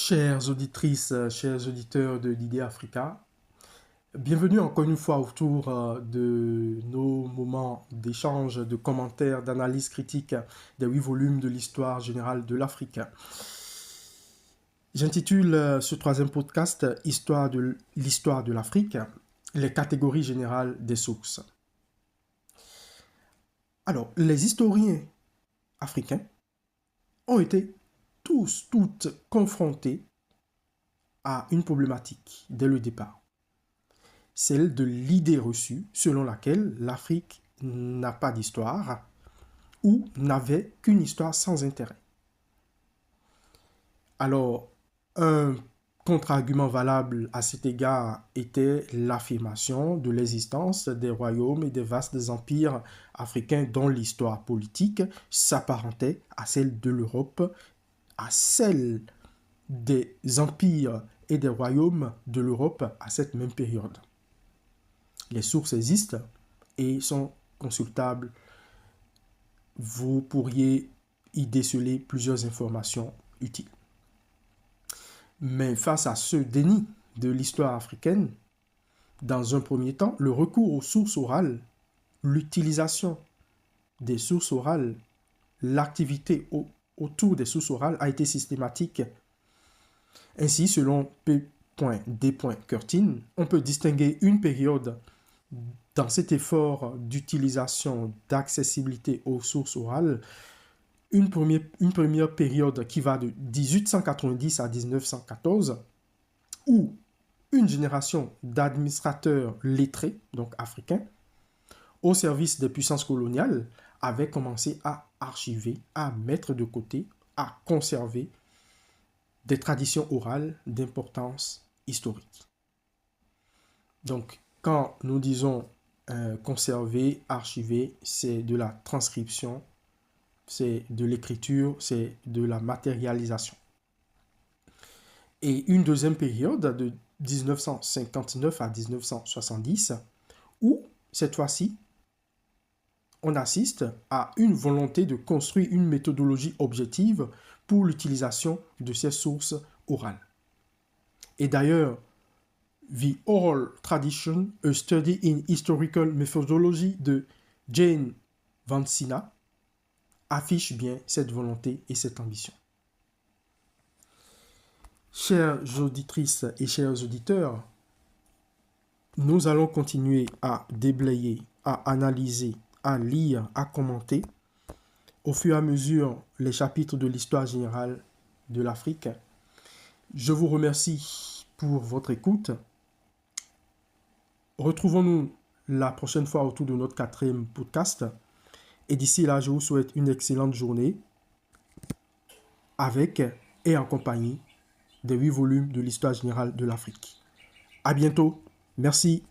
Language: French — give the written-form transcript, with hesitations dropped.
Chères auditrices, chers auditeurs de d'Idée Africa, bienvenue encore une fois autour de nos moments d'échange, de commentaires, d'analyse critique des 8 volumes de l'histoire générale de l'Afrique. J'intitule ce troisième podcast Histoire de l'histoire de l'Afrique, les catégories générales des sources. Alors, les historiens africains ont été toutes confrontés à une problématique dès le départ, celle de l'idée reçue selon laquelle l'Afrique n'a pas d'histoire ou n'avait qu'une histoire sans intérêt. Alors, un contre-argument valable à cet égard était l'affirmation de l'existence des royaumes et des vastes empires africains dont l'histoire politique s'apparentait à celle de l'Europe, à celle des empires et des royaumes de l'Europe à cette même période. Les sources existent et sont consultables. Vous pourriez y déceler plusieurs informations utiles. Mais face à ce déni de l'histoire africaine, dans un premier temps, le recours aux sources orales, l'utilisation des sources orales, l'activité autour des sources orales a été systématique. Ainsi, selon P.D. Curtin, on peut distinguer une période dans cet effort d'utilisation, d'accessibilité aux sources orales, une première période qui va de 1890 à 1914, où une génération d'administrateurs lettrés, donc africains, au service des puissances coloniales, avait commencé à archiver, à mettre de côté, à conserver des traditions orales d'importance historique. Donc, quand nous disons conserver, archiver, c'est de la transcription, c'est de l'écriture, c'est de la matérialisation. Et une deuxième période de 1959 à 1970, où, cette fois-ci, on assiste à une volonté de construire une méthodologie objective pour l'utilisation de ces sources orales. Et d'ailleurs, The Oral Tradition, A Study in Historical Methodology de Jane Vansina affiche bien cette volonté et cette ambition. Chères auditrices et chers auditeurs, nous allons continuer à déblayer, à analyser, à lire, à commenter au fur et à mesure les chapitres de l'histoire générale de l'Afrique. Je vous remercie pour votre écoute. Retrouvons-nous la prochaine fois autour de notre 4e podcast. Et d'ici là, je vous souhaite une excellente journée avec et en compagnie des 8 volumes de l'histoire générale de l'Afrique. À bientôt. Merci.